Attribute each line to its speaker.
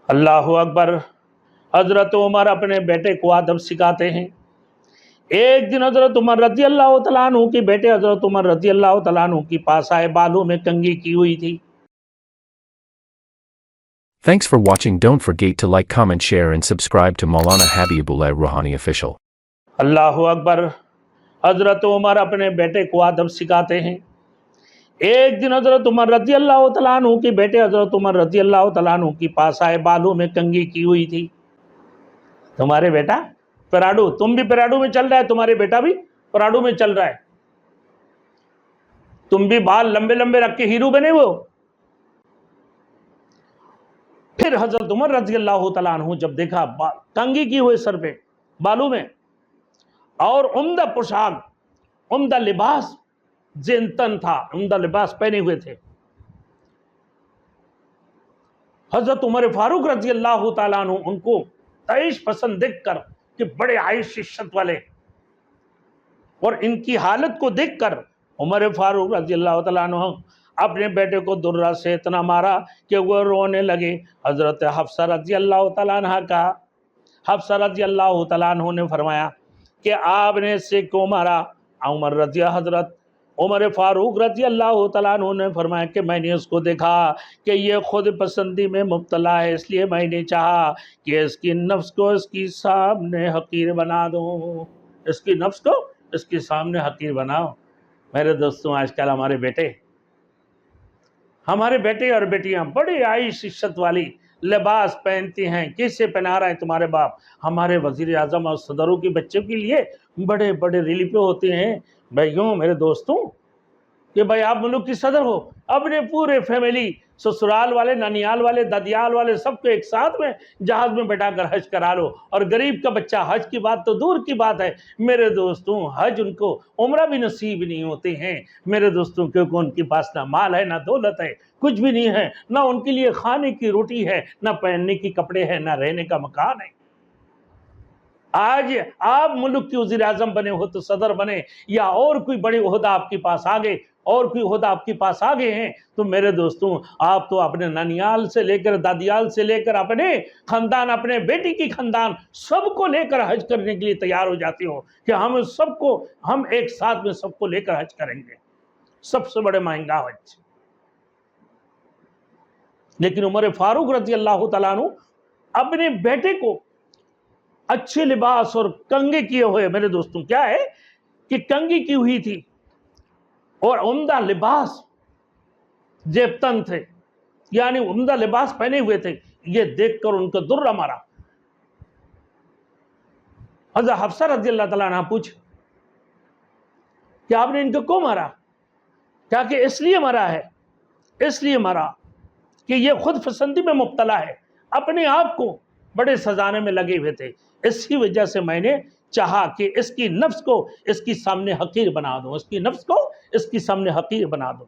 Speaker 1: اللہ اکبر۔ حضرت عمر اپنے بیٹے کو ادب سکھاتے ہیں۔ ایک دن حضرت عمر رضی اللہ تعالیٰ عنہ کے بیٹے حضرت عمر رضی اللہ تعالیٰ عنہ کے پاس آئے، بالوں میں کنگھی کی ہوئی تھی۔
Speaker 2: Thanks for watching. Don't forget to like, comment, share and subscribe to Maulana Habibullah Rouhani Official.
Speaker 1: اللہ اکبر۔ حضرت عمر اپنے بیٹے کو ادب سکھاتے ہیں۔ ایک دن حضرت عمر رضی اللہ تعالیٰ عنہ کے بیٹے حضرت عمر رضی اللہ تعالیٰ عنہ کے پاس آئے، بالوں میں کنگھی کی ہوئی تھی۔ تمہارے بیٹا پراڈو، تم بھی پراڈو میں چل رہا ہے، تمہارے بیٹا بھی پراڈو میں چل رہا ہے، تم بھی بال لمبے لمبے رکھ کے ہیرو بنے ہوئے ہو۔ پھر حضرت عمر رضی اللہ تعالیٰ عنہ جب دیکھا کنگھی کی ہوئے سر پہ بالوں میں، اور عمدہ پوشاک، عمدہ لباس زینتن تھا، عمدہ لباس پہنے ہوئے تھے، حضرت عمر فاروق رضی اللہ تعالیٰ عنہ ان کو عیش پسند دیکھ کر کہ بڑے عیش عشرت والے، اور ان کی حالت کو دیکھ کر عمر فاروق رضی اللہ تعالیٰ عنہ اپنے بیٹے کو درہ سے اتنا مارا کہ وہ رونے لگے۔ حضرت حفصہ رضی اللہ تعالیٰ عنہ کا، حفصہ رضی اللہ تعالیٰ عنہ نے فرمایا کہ آپ نے اس سے کیوں مارا؟ حضرت عمر فاروق رضی اللہ تعالیٰ عنہ نے فرمایا کہ میں نے اس کو دیکھا کہ یہ خود پسندی میں مبتلا ہے، اس لیے میں نے چاہا کہ اس کی نفس کو اس کی سامنے حقیر بنا دوں، اس کی نفس کو اس کے سامنے حقیر بناؤ۔ میرے دوستوں، آج کل ہمارے بیٹے اور بیٹیاں بڑی عیش عشرت والی لباس پہنتی ہیں۔ کس سے پہنا رہا ہے تمہارے باپ؟ ہمارے وزیر اعظم اور صدروں کی بچوں کے لیے بڑے بڑے ریلیپے ہوتے ہیں۔ بھائیوں، میرے دوستوں، کہ بھائی آپ ملک کی صدر ہو، اپنے پورے فیملی، سسرال والے، ننیال والے، دادیال والے، سب کو ایک ساتھ میں جہاز میں بیٹھا کر حج کرا لو، اور غریب کا بچہ، حج کی بات تو دور کی بات ہے میرے دوستوں، حج ان کو عمرہ بھی نصیب نہیں ہوتے ہیں میرے دوستوں، کیونکہ ان کے پاس نہ مال ہے، نہ دولت ہے، کچھ بھی نہیں ہے، نہ ان کے لیے کھانے کی روٹی ہے، نہ پہننے کی کپڑے ہیں، نہ رہنے کا مکان ہے۔ آج آپ ملک کے وزیر اعظم بنے ہو تو صدر بنے، یا اور کوئی بڑے عہدہ آپ کے پاس آگے، اور کوئی عہدہ آپ کے پاس آگے ہیں، تو میرے دوستوں، آپ تو اپنے ننیال سے لے کر، دادیال سے لے کر، اپنے خاندان، اپنے بیٹی کی خاندان، سب کو لے کر حج کرنے کے لیے تیار ہو جاتے ہو کہ ہم ایک ساتھ میں سب کو لے کر حج کریں گے، سب سے بڑے مہنگا حج۔ لیکن عمر فاروق رضی اللہ تعالیٰ عنہ اپنے بیٹے کو اچھے لباس اور کنگھی کیے ہوئے، میرے دوستوں کیا ہے کہ کنگھی کی ہوئی تھی اور عمدہ لباس جیب تن تھے، یعنی عمدہ لباس پہنے ہوئے تھے، یہ دیکھ کر ان کو درہ مارا۔ حضرت حفصہ رضی اللہ تعالیٰ عنہ پوچھ کہ آپ نے ان کو کیوں مارا؟ کہا کہ اس لیے مارا ہے، اس لیے مارا کہ یہ خود پسندی میں مبتلا ہے، اپنے آپ کو بڑے سجانے میں لگے ہوئے تھے، اسی وجہ سے میں نے چاہا کہ اس کی نفس کو اس کی سامنے حقیر بنا دوں، اس کی نفس کو اس کی سامنے حقیر بنا دوں۔